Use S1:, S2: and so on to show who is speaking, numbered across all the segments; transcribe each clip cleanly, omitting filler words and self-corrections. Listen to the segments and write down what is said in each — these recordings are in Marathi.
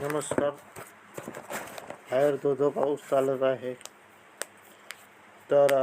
S1: नमस्कार. बाहेर धो पाऊस चालत आहे. तर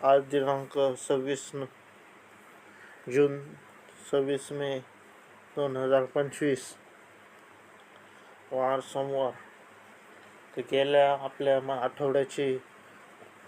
S1: आज दिनांक 26 मे 2025 वार सोमवार. तर गेल्या आपल्या आठवड्याची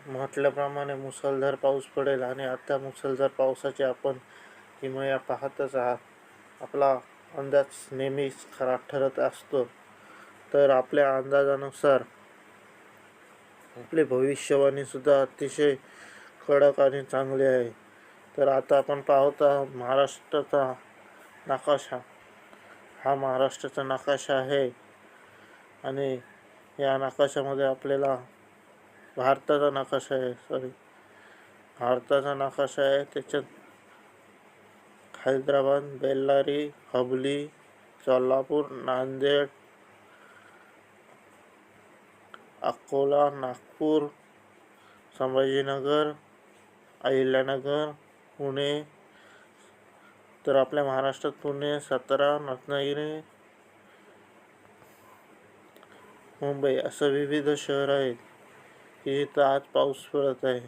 S1: म्हटल्याप्रमाणे मुसळधार पाऊस पडेल आणि आता मुसळधार पावसाची आपण किमया पाहतच आहात. आपला अंदाज नेहमीच खरा ठरत असतो. तर आपल्या अंदाजानुसार आपली भविष्यवाणी सुद्धा अतिशय कडक आणि चांगली आहे. तर आता आपण पाहता महाराष्ट्राचा नकाशा. हा महाराष्ट्राचा नकाशा आहे आणि या नकाशामध्ये आपल्याला भारताचा नकाशा आहे. त्याच्यात हैदराबाद, बेल्लारी, हुबळी, सोलापूर, नांदेड, अकोला, नागपूर, संभाजीनगर, अहिल्यानगर, पुणे. तर आपल्या महाराष्ट्रात पुणे, सातारा, रत्नागिरी, मुंबई असं विविध शहर आहेत की जिथं आज पाऊस पडत आहे.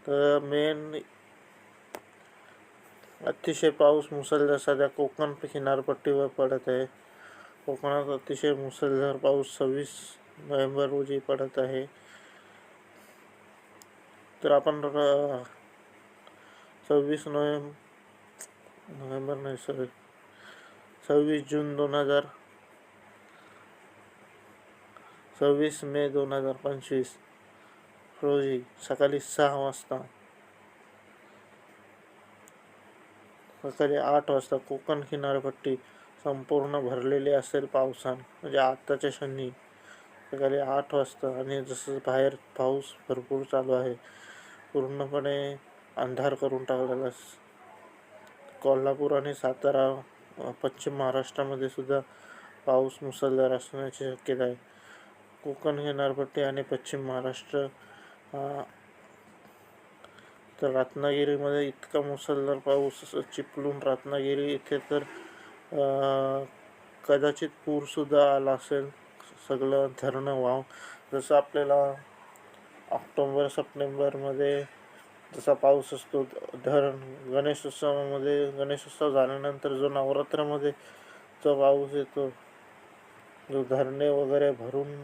S1: तर अतिशय पाऊस मुसळधार सध्या कोकण किनारपट्टीवर पडत आहे. कोकणात अतिशय मुसळधार पाऊस 26 नोव्हेंबर रोजी पडत आहे. तर आपण 26 मे 2025 रोजी सकाळी 8 वाजता कोकण किनारपट्टी संपूर्ण भरलेली असेल पावसाने. म्हणजे आत्ताच्या क्षणी सकाळी 8 वाजता. आणि जसं बाहेर पाऊस भरपूर चालू आहे, पूर्णपणे अंधार करून टाकलेला. कोल्हापूर आणि सातारा, पश्चिम महाराष्ट्रामध्ये सुद्धा पाऊस मुसळधार असण्याची शक्यता आहे. कोकण किनारपट्टी आणि पश्चिम महाराष्ट्र. तर रत्नागिरीमध्ये इतका मुसळधार पाऊस चिपळूण, रत्नागिरी इथे तर कदाचित पूरसुद्धा आला असेल. सगळं धरणं वाहून, जसं आपल्याला ऑक्टोबर-सप्टेंबरमध्ये जसा पाऊस असतो, गणेशोत्सव झाल्यानंतर जो नवरात्रामध्ये जो पाऊस येतो, जो धरणे वगैरे भरून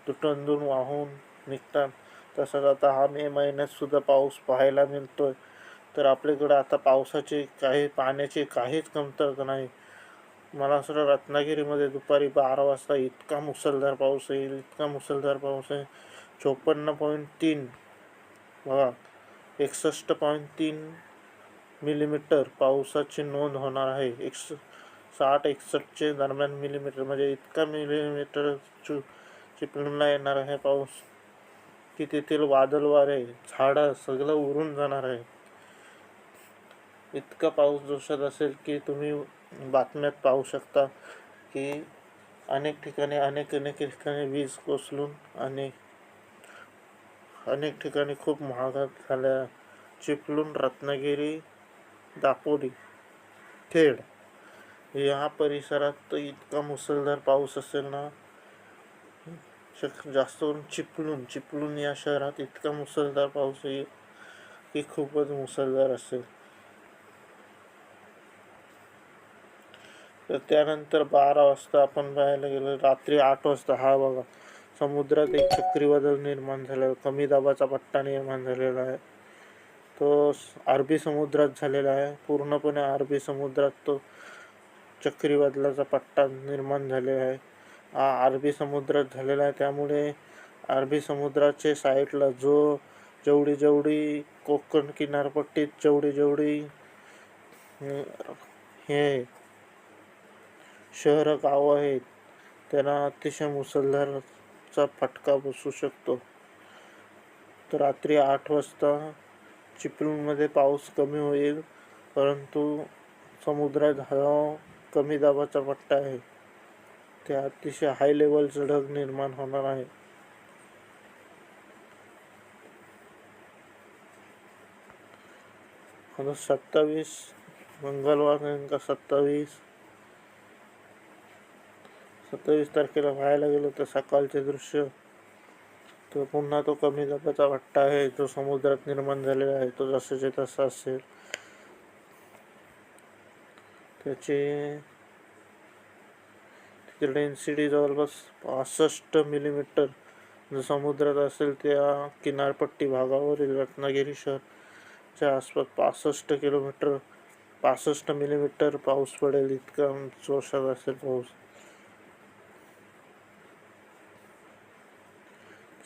S1: तुटून वाहून निघतात, तसंच आता हा मे महिन्यात सुद्धा पाऊस पाहायला मिळतोय. तर आपल्याकडं आता पाण्याची काहीच कमतरता नाही. मला असं रत्नागिरीमध्ये दुपारी 12 वाजता इतका मुसळधार पाऊस आहे. 54.3 बघा, 61.3 मिलीमीटर पावसाची नोंद होणार आहे. 60-61 दरम्यान मिलीमीटर, म्हणजे इतका मिलीमीटर चिपळूणला येणार आहे पाऊस की तेथील वादळ वारे, झाडं सगळं उडून जाणार आहे. इतका पाऊस जोशात असेल की तुम्ही बातम्यात पाहू शकता की अनेक ठिकाणी वीज कोसळून आणि अनेक ठिकाणी खूप महागात झाल्या. चिपळूण, रत्नागिरी, दापोली, खेड या परिसरात इतका मुसळधार पाऊस असेल ना. जास्त करून चिपळूण या शहरात इतका मुसळधार पाऊस येईल की खूपच मुसळधार असेल. तर त्यानंतर 12 वाजता आपण पाहायला गेलो, रात्री 8 वाजता हा बघा, समुद्रात एक चक्रीवादळ निर्माण झालं. कमी दाबाचा पट्टा निर्माण झालेला आहे. तो अरबी समुद्रात झालेला आहे. पूर्णपणे अरबी समुद्रात तो चक्रीवादळाचा पट्टा निर्माण झालेला आहे. अरबी समुद्रात झालेला आहे. त्यामुळे अरबी समुद्राच्या साईडला जेवढी कोकण किनारपट्टीत जेवढी हे शहरं, गावं आहेत, त्यांना अतिशय मुसळधाराचा फटका बसू शकतो. तर रात्री 8 वाजता चिपळूणमध्ये पाऊस कमी होईल, परंतु समुद्रात हा कमी दाबाचा पट्टा आहे, ते अतिशय हाय लेवलचं ढग निर्माण होणार आहे. आता 27 मंगळवार दिनांक 27 27 तारखेला पाहायला गेलो तर सकाळचे दृश्य, तर पुन्हा तो कमी दाबाचा पट्टा आहे जो समुद्रात निर्माण झालेला आहे तो जसाच्या तसा असेल. त्याची डेन्सिटी जवळपास 65 मिलीमीटर जो समुद्रात असेल त्या किनारपट्टी भागावरील रत्नागिरी शहरच्या आसपास 65 मिलीमीटर पाऊस पडेल इतका जोशात असेल पाऊस.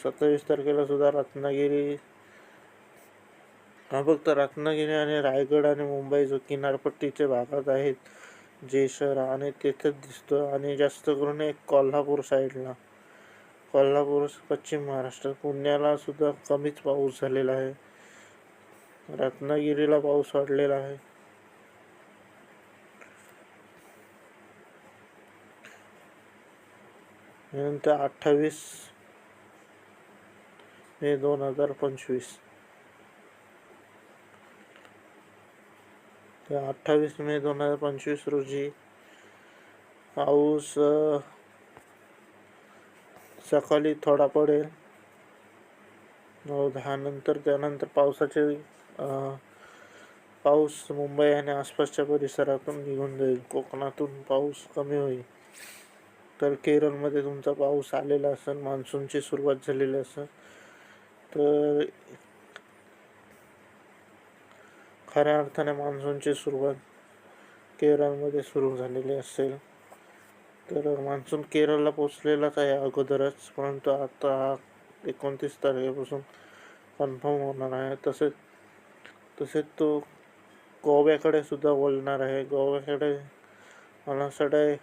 S1: 27 तारखेला सुद्धा रत्नागिरी, हा फक्त रत्नागिरी आणि रायगड आणि मुंबई जो किनारपट्टीच्या भागात आहेत जे शहर आणि तेथेच दिसतो. आणि जास्त करून एक कोल्हापूर साईडला, कोल्हापूर पश्चिम महाराष्ट्र, पुण्याला सुद्धा कमीच पाऊस झालेला आहे. रत्नागिरीला पाऊस वाढलेला आहे. नंतर 28 मे 2025 ते 28 मे 2025 रोजी पाऊस सकाळी थोडा पडेल 9-10 नंतर. त्यानंतर पाऊस मुंबई आणि आसपासच्या परिसरातून निघून जाईल. कोकणातून पाऊस कमी होईल. तर केरळमध्ये तुमचा पाऊस आलेला असेल, मान्सूनची सुरुवात झालेली असेल. तर खऱ्या अर्थाने मान्सूनची सुरुवात केरळमध्ये सुरू झालेली असेल. तर मान्सून केरळला पोचलेलाच आहे अगोदरच, परंतु आता 29 तारखेपासून कन्फर्म होणार आहे. तसेच तो गोव्याकडे सुद्धा वळणार आहे. गोव्याकडे मला असं आहे.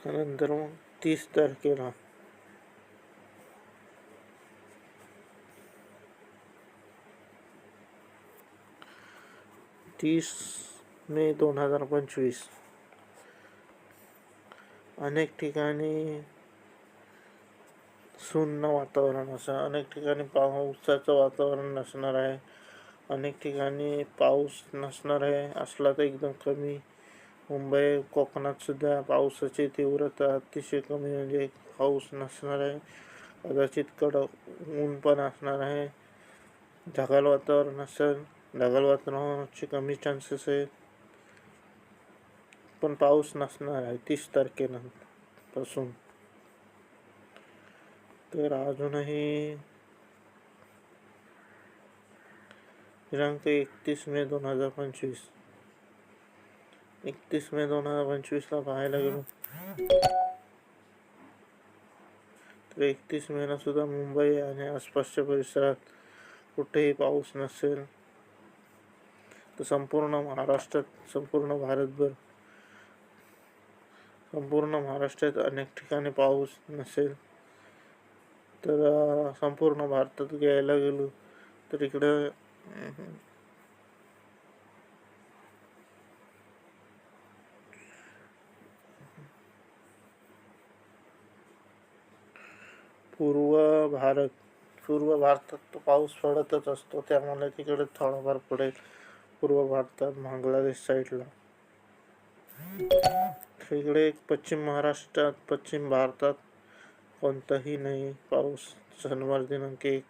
S1: त्यानंतर मग 30 तारखेला 30 मे 2025 अनेक ठिकाणी सुन्न वातावरण असं, अनेक ठिकाणी पावसाचं वातावरण नसणार आहे, अनेक ठिकाणी पाऊस नसणार आहे, असला तर एकदम कमी. मुंबई कोकणात सुद्धा पावसाची तीव्रता अतिशय कमी, म्हणजे पाऊस नसणार आहे. कदाचित कडक ऊन पण असणार आहे. ढगाळ वातावरण असेल, ढगाळ वातावरणाचे कमी चान्सेस आहेत, पण पाऊस नसणार आहे 30 तारखेपासून. तर अजूनही दिनांक 31 मे 2025 31 मे 2025ला पाहायला गेलो तर 31 मेला सुद्धा मुंबई आणि आसपासच्या परिसरात कुठेही पाऊस नसेल. तर संपूर्ण महाराष्ट्रात, संपूर्ण महाराष्ट्रात अनेक ठिकाणी पाऊस नसेल. तर संपूर्ण भारतात घ्यायला गेलो तर इकडं पूर्व भारतात तो पाऊस पडतच असतो, त्यामुळे तिकडे थोडाफार पडेल. पूर्व भारतात, बांगलादेश साईडला. इकडे पश्चिम महाराष्ट्रात, पश्चिम भारतात कोणताही नाही पाऊस. शनिवार दिनांक 1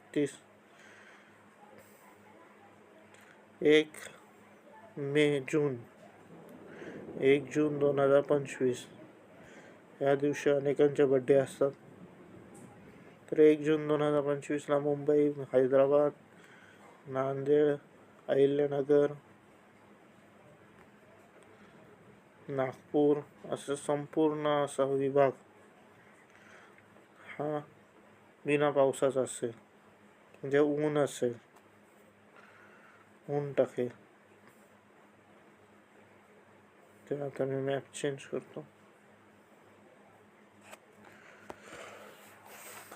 S1: जून 2025 या दिवशी अनेकांचे बड्डे असतात. तर 1 जून 2025ला मुंबई, हैदराबाद, नांदेड, अहिल्यानगर, नागपूर असं संपूर्ण असा विभाग हा बिना पावसाचा असेल, म्हणजे ऊन असेल, ऊन टाकेल. तर आता मी मॅप चेंज करतो.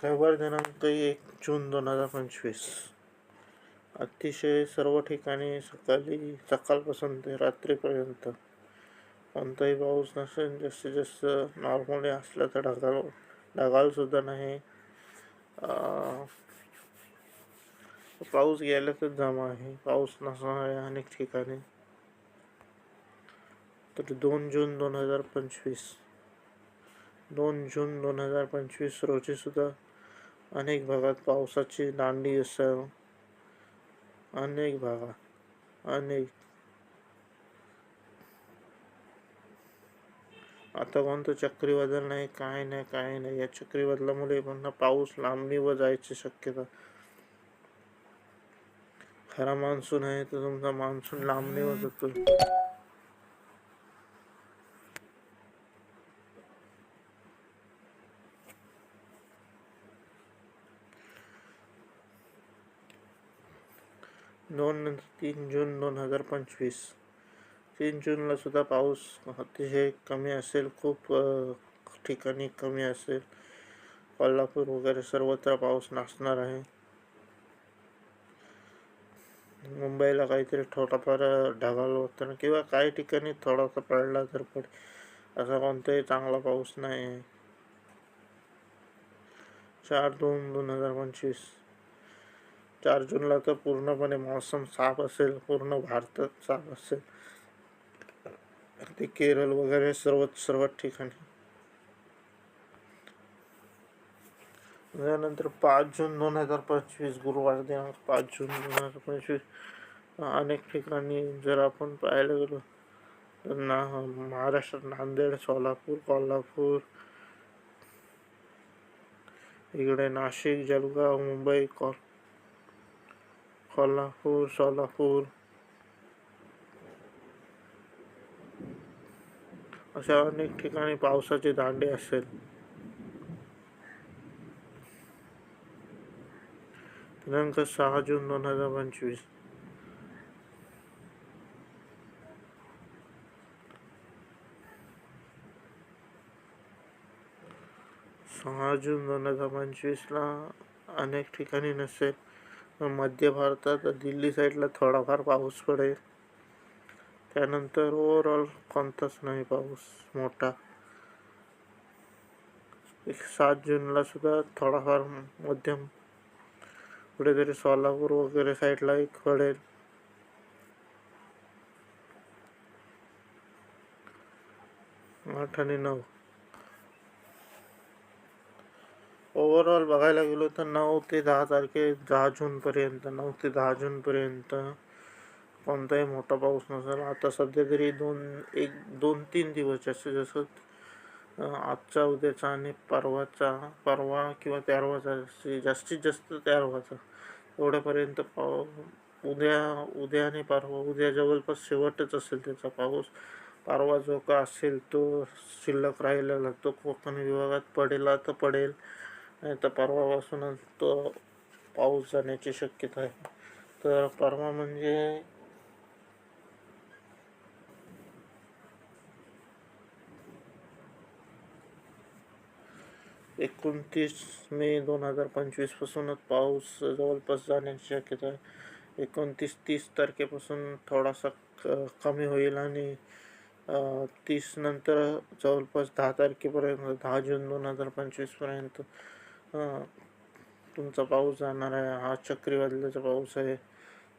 S1: रविवार दिनांक 1 जून 2025 अतिशय सर्व ठिकाणी सकाळपासून ते रात्रीपर्यंत कोणताही पाऊस नसेल. जास्तीत जास्त नॉर्मली असला तर ढगाळ सुद्धा नाही. पाऊस गेला तर जमा आहे, पाऊस नसणार आहे अनेक ठिकाणी. तर 2 जून 2025 रोजी सुद्धा अनेक भागात पावसाची दांडी असेल. अनेक भागात आता कोणतं चक्रीवादळ नाही, काय नाही. या चक्रीवादळामुळे पुन्हा पाऊस लांबणीवर जायची शक्यता. खरा मान्सून आहे तर तुमचा मान्सून लांबणीवर जातो. दोन 3 जून 2025. 3 जूनला सुद्धा पाऊस अतिशय कमी असेल, खूप ठिकाणी कमी असेल. कोल्हापूर वगैरे सर्वत्र पाऊस नसणार आहे. मुंबईला काहीतरी थोडाफार ढगाळ वातावरण किंवा काही ठिकाणी थोडासा पडला तर असा कोणताही चांगला पाऊस नाही आहे. 4/2/2025. 4 जूनला तर पूर्णपणे मौसम साफ असेल, पूर्ण भारतात साफ असेल, अगदी केरळ वगैरे सर्व ठिकाणी. त्यानंतर 5 जून 2025 गुरुवार दिनांक 5 जून 2025 अनेक ठिकाणी जर आपण पाहायला गेलो तर महाराष्ट्रात नांदेड, सोलापूर, कोल्हापूर, इकडे नाशिक, जळगाव, मुंबई, कोल्हापूर, सोलापूर अशा अनेक ठिकाणी पावसाची दांडी असेल. दिनांक 6 जून 2025. 6 जून 2025ला अनेक ठिकाणी नसेल. मध्य भारतात दिल्ली साईडला थोडाफार पाऊस पडेल. त्यानंतर ओव्हरऑल कोणताच नाही पाऊस मोठा. 7 जूनला सुद्धा थोडाफार मध्यम, कुठेतरी सोलापूर वगैरे साईडला एक पडेल. 8 आणि 9 ओव्हरऑल बघायला गेलो तर 9 ते 10 जूनपर्यंत कोणताही मोठा पाऊस नसेल. आता सध्या तरी 2-3 दिवस जसं आजचा, उद्याचा आणि परवा किंवा तेरवाचा, जास्तीत जास्त तेरवाचा एवढ्यापर्यंत उद्या आणि परवा, उद्या जवळपास शेवटच असेल त्याचा पाऊस. परवा जो का असेल तो शिल्लक राहिलेला तो कोकण विभागात पडेल तर पडेल, नाही तर परवापासूनच तो पाऊस जाण्याची शक्यता आहे. तर परवा म्हणजे 29 मे 2025 पासूनच पाऊस जवळपास जाण्याची शक्यता आहे. 29-30 तारखेपासून थोडासा कमी होईल आणि 30 नंतर जवळपास 10 तारखेपर्यंत 10 जून 2025 पर्यंत तुमचा पाऊस जाणार आहे. हा चक्रीवादळाचा पाऊस आहे,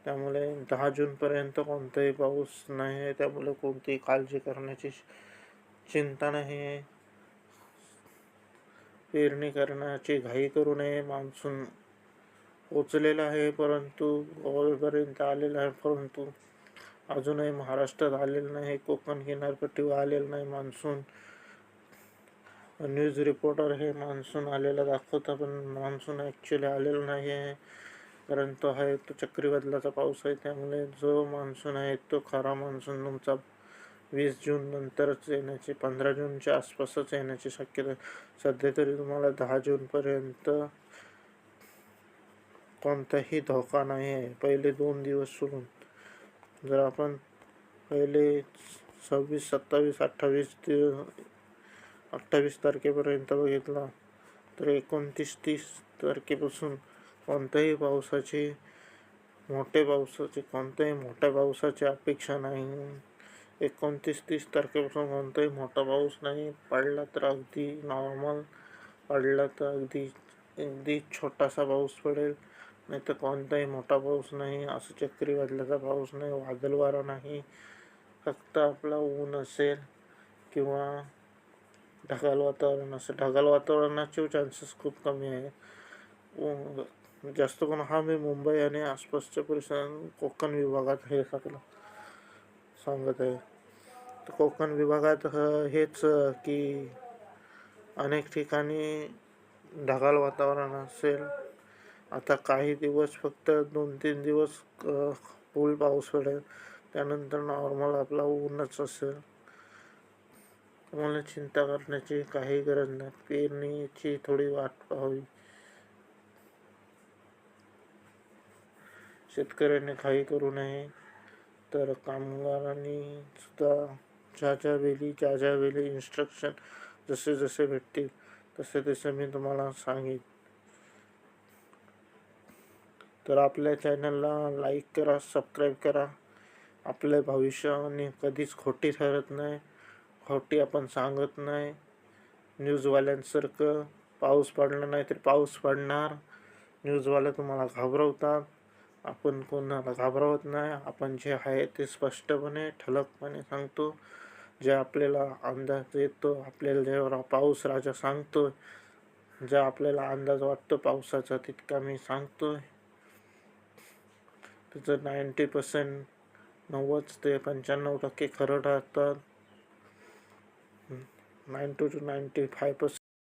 S1: त्यामुळे 10 जूनपर्यंत कोणताही पाऊस नाही आहे. त्यामुळे कोणतीही काळजी करण्याची चिंता नाही आहे. पेरणी करण्याची घाई करू नये. मान्सून पोचलेला आहे, परंतु गोव्यापर्यंत आलेला आहे, परंतु अजूनही महाराष्ट्रात आलेलं नाही. कोकण किनारपट्टीवर आलेलं नाही मान्सून. न्यूज रिपोर्टर हे मान्सून आलेला दाखवतात, पण मान्सून ॲक्च्युली आलेला नाही आहे. कारण तो आहे तो चक्रीवादळाचा पाऊस आहे. त्यामुळे जो मान्सून आहे तो खरा मान्सून तुमचा 20 जून नंतरच येण्याची, 15 जूनच्या आसपासच येण्याची शक्यता. सध्या तरी तुम्हाला 10 जूनपर्यंत कोणताही धोका नाही आहे. पहिले 2 दिवस सोडून जर आपण पहिले 26, 27, 28 तारखेपर्यंत बघितला तर 29-30 तारखेपासून कोणत्याही मोठ्या पावसाची अपेक्षा नाही. 29-30 तारखेपासून कोणताही मोठा पाऊस नाही. पडला तर अगदी नॉर्मल, पडला तर अगदी छोटासा पाऊस पडेल, नाही तर कोणताही मोठा पाऊस नाही. असं चक्रीवादळाचा पाऊस नाही, वादळ वारा नाही, फक्त आपला ऊन असेल किंवा ढगाळ वातावरण असेल. ढगाळ वातावरणाचे चान्सेस खूप कमी आहे. जास्त करून हा मी मुंबई आणि आसपासच्या परिसरात कोकण विभागात हे सगळं सांगत आहे. तर कोकण विभागात हेच की अनेक ठिकाणी ढगाळ वातावरण असेल. आता काही दिवस फक्त 2-3 दिवस फुल पाऊस पडेल, त्यानंतर नॉर्मल आपला ऊनच असेल. मला चिंता करण्याची काही गरज नाही. पेरणीची थोडी वाट पाहावी. शेतकऱ्याने घाई करू नये. तर कामगारांनी सुद्धा ज्या वेळी इन्स्ट्रक्शन जसे जसे भेटतील तसे तसे मी तुम्हाला सांगेन. तर आपल्या चॅनलला लाईक करा, सबस्क्राईब करा. आपले भविष्याने कधीच खोटी ठरत नाही. खोटी आपण सांगत नाही. न्यूजवाल्यांसारखं पाऊस पडला नाही तर पाऊस पडणार. न्यूजवाले तुम्हाला घाबरवतात. आपण कोणाला घाबरवत नाही. आपण जे आहे ते स्पष्टपणे ठळकपणे सांगतो. जे आपल्याला अंदाज येतो, आपल्याला जेव्हा पाऊस राजा सांगतो, ज्या आपल्याला अंदाज वाटतो पावसाचा तितका मी सांगतोय. त्याचं 90% 90 ते 95% खरं राहतात. 90 to 95%